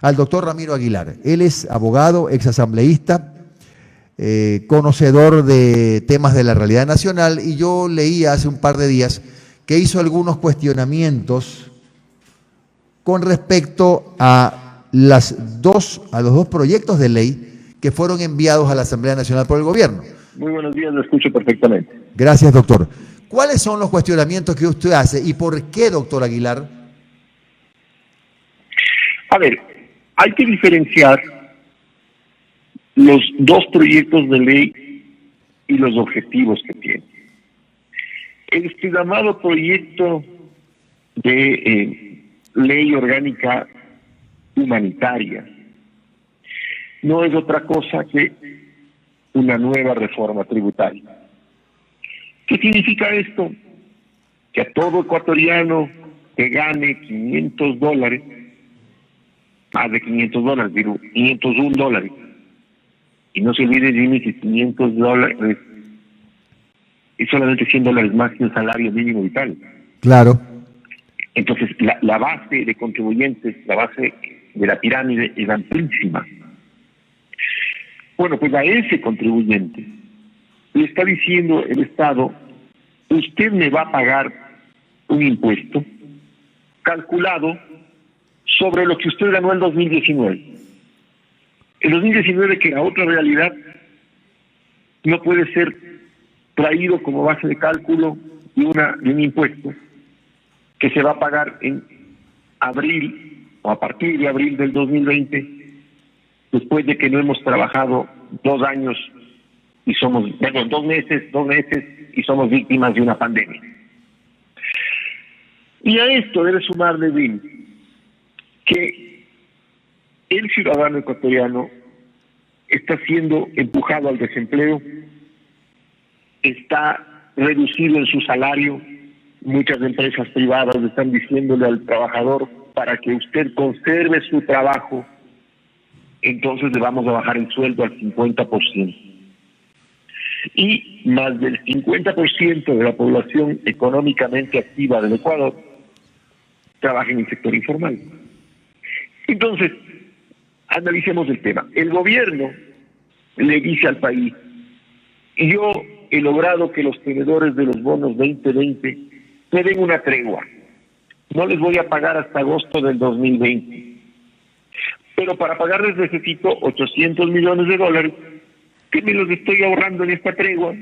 Al doctor Ramiro Aguilar. Él es abogado, exasambleísta, conocedor de temas de la realidad nacional, y yo leía hace un par de días que hizo algunos cuestionamientos con respecto a los dos proyectos de ley que fueron enviados a la Asamblea Nacional por el gobierno. Muy buenos días, lo escucho perfectamente. Gracias, doctor. ¿Cuáles son los cuestionamientos que usted hace y por qué, doctor Aguilar? A ver, hay que diferenciar los dos proyectos de ley y los objetivos que tienen. Este llamado proyecto de ley orgánica humanitaria no es otra cosa que una nueva reforma tributaria. ¿Qué significa esto? Que a todo ecuatoriano que gane $500, más de $500, digo, $501, y no se olvide, Jimmy, que $500 es solamente $100 más que un salario mínimo vital. Claro. Entonces, la base de contribuyentes, la base de la pirámide es amplísima. Bueno, pues a ese contribuyente le está diciendo el Estado: usted me va a pagar un impuesto calculado sobre lo que usted ganó en 2019. El 2019, que era otra realidad, no puede ser traído como base de cálculo de un impuesto que se va a pagar en abril o a partir de abril del 2020, después de que no hemos trabajado 2 años y somos, bueno, 2 meses y somos víctimas de una pandemia. Y a esto debe sumarle, Bill, que el ciudadano ecuatoriano está siendo empujado al desempleo, está reducido en su salario. Muchas empresas privadas están diciéndole al trabajador: para que usted conserve su trabajo, entonces le vamos a bajar el sueldo al 50%. Y más del 50% de la población económicamente activa del Ecuador trabaja en el sector informal. Entonces, analicemos el tema. El gobierno le dice al país: yo he logrado que los tenedores de los bonos 2020 me den una tregua. No les voy a pagar hasta agosto del 2020. Pero para pagarles necesito $800 millones que me los estoy ahorrando en esta tregua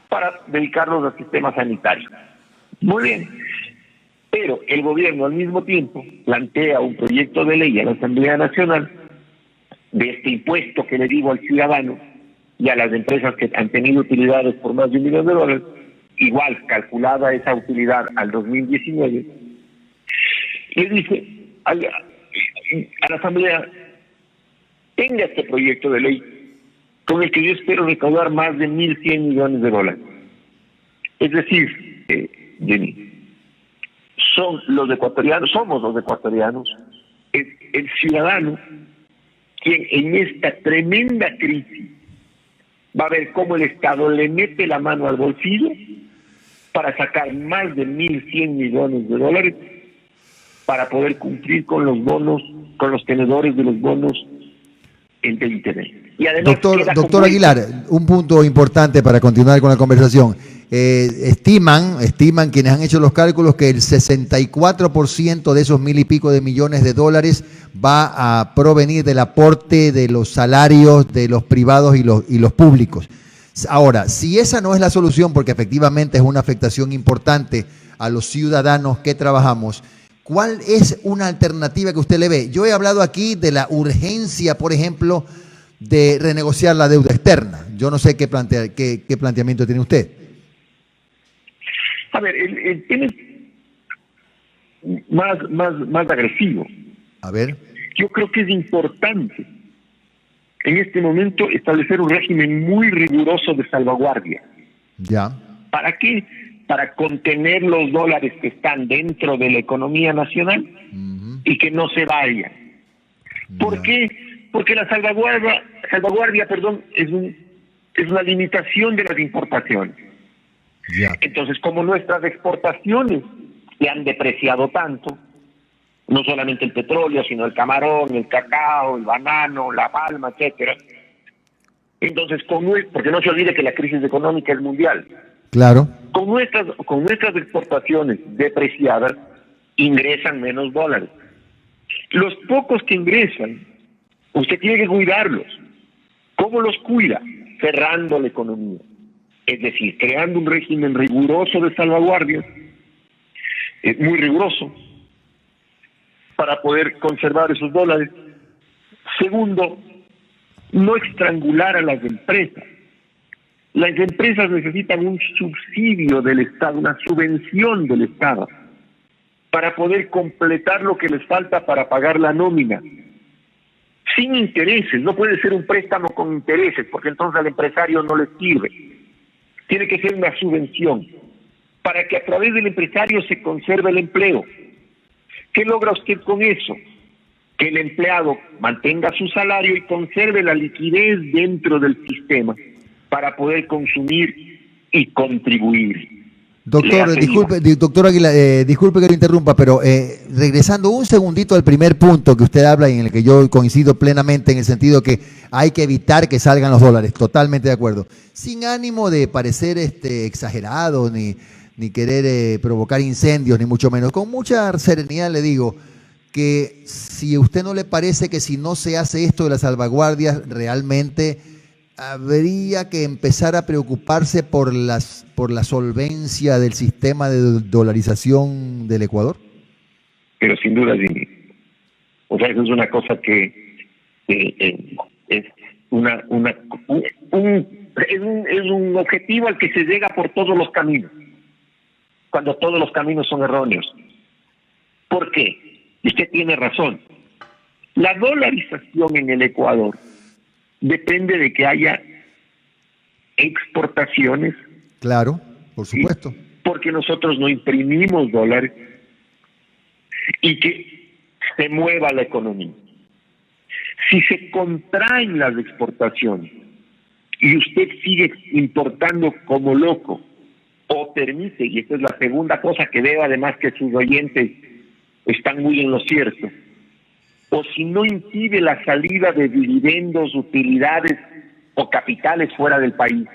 para dedicarlos al sistema sanitario. Muy bien. Pero el gobierno al mismo tiempo plantea un proyecto de ley a la Asamblea Nacional de este impuesto que le digo al ciudadano y a las empresas que han tenido utilidades por más de $1 millón, igual calculada esa utilidad al 2019, y dice a la Asamblea: tenga este proyecto de ley con el que yo espero recaudar más de $1.100 millones. Es decir, Jenny, somos los ecuatorianos, es el ciudadano quien en esta tremenda crisis va a ver cómo el Estado le mete la mano al bolsillo para sacar más de $1.100 millones para poder cumplir con los bonos, con los tenedores de los bonos en 2020. Y además, doctor Aguilar, un punto importante para continuar con la conversación. Estiman quienes han hecho los cálculos que el 64% de esos $1.000 y pico de millones va a provenir del aporte de los salarios de los privados y los públicos. Ahora, si esa no es la solución, porque efectivamente es una afectación importante a los ciudadanos que trabajamos, ¿cuál es una alternativa que usted le ve? Yo he hablado aquí de la urgencia, por ejemplo, de renegociar la deuda externa. Yo no sé qué planteamiento tiene usted. A ver, el tema es más agresivo. A ver. Yo creo que es importante en este momento establecer un régimen muy riguroso de salvaguardia. Ya. ¿Para qué? Para contener los dólares que están dentro de la economía nacional y que no se vayan. ¿Por qué? Porque la salvaguardia, es una limitación de las importaciones. Ya. Entonces, como nuestras exportaciones se han depreciado tanto, no solamente el petróleo, sino el camarón, el cacao, el banano, la palma, etcétera. Entonces, porque no se olvide que la crisis económica es mundial. Claro. Con nuestras exportaciones depreciadas, ingresan menos dólares. Los pocos que ingresan, usted tiene que cuidarlos. ¿Cómo los cuida? Cerrando la economía. Es decir, creando un régimen riguroso de salvaguardia, muy riguroso, para poder conservar esos dólares. Segundo, no estrangular a las empresas. Las empresas necesitan un subsidio del Estado, una subvención del Estado, para poder completar lo que les falta para pagar la nómina. Sin intereses, no puede ser un préstamo con intereses, porque entonces al empresario no le sirve. Tiene que ser una subvención, para que a través del empresario se conserve el empleo. ¿Qué logra usted con eso? Que el empleado mantenga su salario y conserve la liquidez dentro del sistema para poder consumir y contribuir. Doctor, doctor Águila, disculpe que lo interrumpa, pero regresando un segundito al primer punto que usted habla y en el que yo coincido plenamente en el sentido que hay que evitar que salgan los dólares, totalmente de acuerdo. Sin ánimo de parecer exagerado ni querer provocar incendios, ni mucho menos. Con mucha serenidad le digo que si a usted no le parece que si no se hace esto de las salvaguardias, realmente habría que empezar a preocuparse por la solvencia del sistema de dolarización del Ecuador. Pero sin duda, Jimmy. O sea, eso es una cosa que es un objetivo al que se llega por todos los caminos, cuando todos los caminos son erróneos. ¿Por qué? Y usted tiene razón. La dolarización en el Ecuador depende de que haya exportaciones. Claro, por supuesto. ¿Sí? Porque nosotros no imprimimos dólares y que se mueva la economía. Si se contraen las exportaciones y usted sigue importando como loco o permite, y esta es la segunda cosa que veo además que sus oyentes están muy en lo cierto, o si no impide la salida de dividendos, utilidades o capitales fuera del país,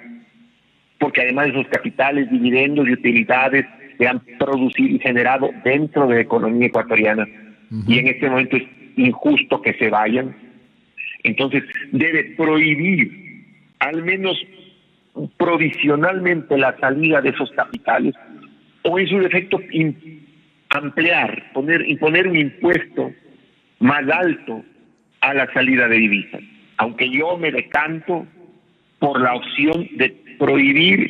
porque además esos capitales, dividendos y utilidades se han producido y generado dentro de la economía ecuatoriana, y en este momento es injusto que se vayan. Entonces debe prohibir, al menos provisionalmente, la salida de esos capitales, o en su defecto ampliar, imponer un impuesto más alto a la salida de divisas, aunque yo me decanto por la opción de prohibir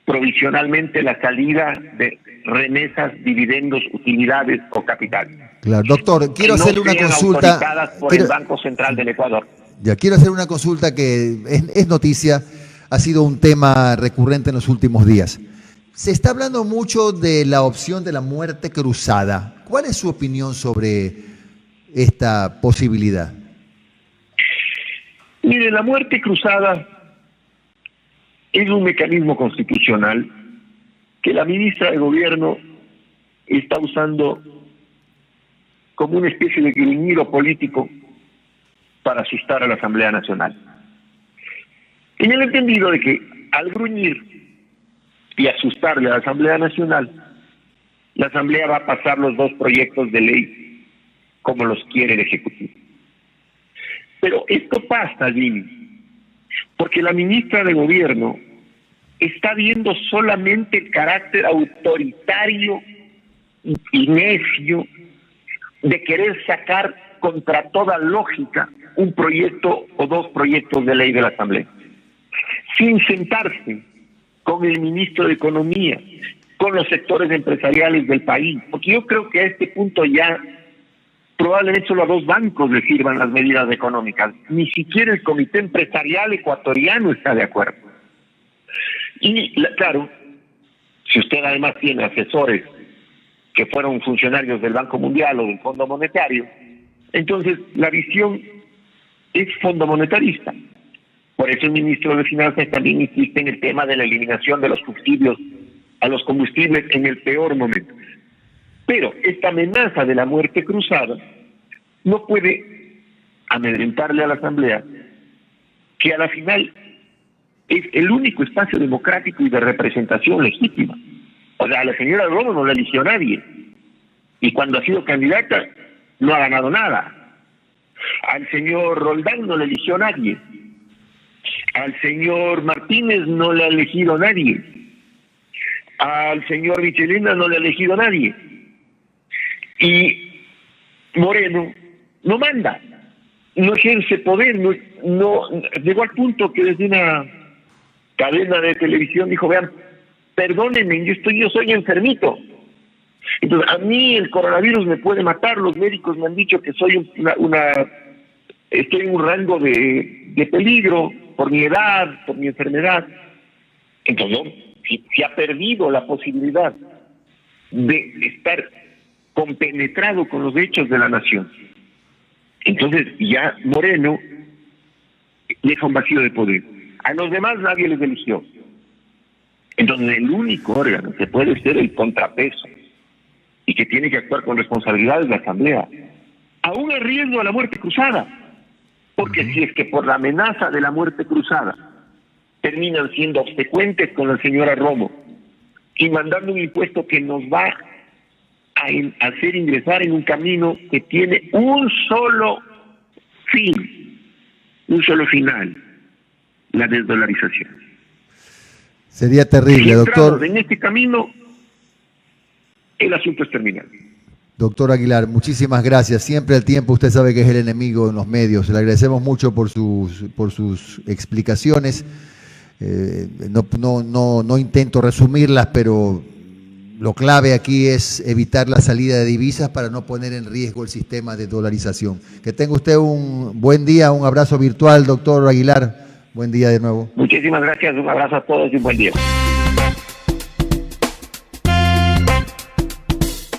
provisionalmente la salida de remesas, dividendos, utilidades o capitales. Claro, doctor, quiero hacerle una consulta. Autorizadas por el Banco Central del Ecuador. Ya, quiero hacer una consulta que es noticia, ha sido un tema recurrente en los últimos días. Se está hablando mucho de la opción de la muerte cruzada. ¿Cuál es su opinión sobre esta posibilidad? Mire, la muerte cruzada es un mecanismo constitucional que la ministra de Gobierno está usando como una especie de gruñido político para asustar a la Asamblea Nacional. En el entendido de que al gruñir y asustarle a la Asamblea Nacional, la Asamblea va a pasar los dos proyectos de ley como los quiere el Ejecutivo. Pero esto pasa, Jimmy, porque la ministra de Gobierno está viendo solamente el carácter autoritario y necio de querer sacar contra toda lógica un proyecto o dos proyectos de ley de la Asamblea, sin sentarse con el ministro de Economía, con los sectores empresariales del país, porque yo creo que a este punto ya probablemente solo a dos bancos le sirvan las medidas económicas, ni siquiera el Comité Empresarial Ecuatoriano está de acuerdo. Y claro, si usted además tiene asesores que fueron funcionarios del Banco Mundial o del Fondo Monetario, entonces la visión es fondo monetarista. Por eso el ministro de Finanzas también insiste en el tema de la eliminación de los subsidios a los combustibles en el peor momento. Pero esta amenaza de la muerte cruzada no puede amedrentarle a la Asamblea, que a la final es el único espacio democrático y de representación legítima. O sea, a la señora Romo no la eligió nadie, y cuando ha sido candidata no ha ganado nada. Al señor Roldán no le eligió nadie. Al señor Martínez no le ha elegido nadie. Al señor Michelena no le ha elegido nadie. Y Moreno no manda, no ejerce poder, no llegó al punto que desde una cadena de televisión dijo: vean, perdónenme, yo soy enfermito. Entonces, a mí el coronavirus me puede matar, los médicos me han dicho que soy estoy en un rango de peligro por mi edad, por mi enfermedad. Entonces, ¿no? Si ha perdido la posibilidad de estar compenetrado con los hechos de la nación. Entonces ya Moreno deja un vacío de poder. A los demás nadie les eligió. Entonces el único órgano que puede ser el contrapeso y que tiene que actuar con responsabilidad es la Asamblea, aún a riesgo de la muerte cruzada. Porque si es que por la amenaza de la muerte cruzada terminan siendo obsecuentes con la señora Romo y mandando un impuesto que nos va a hacer ingresar en un camino que tiene un solo fin, un solo final: la desdolarización. Sería terrible, si doctor. En este camino, el asunto es terminal. Doctor Aguilar, muchísimas gracias. Siempre el tiempo, usted sabe que es el enemigo en los medios. Le agradecemos mucho por sus explicaciones. No intento resumirlas, pero lo clave aquí es evitar la salida de divisas para no poner en riesgo el sistema de dolarización. Que tenga usted un buen día, un abrazo virtual, doctor Aguilar. Buen día de nuevo. Muchísimas gracias, un abrazo a todos y un buen día.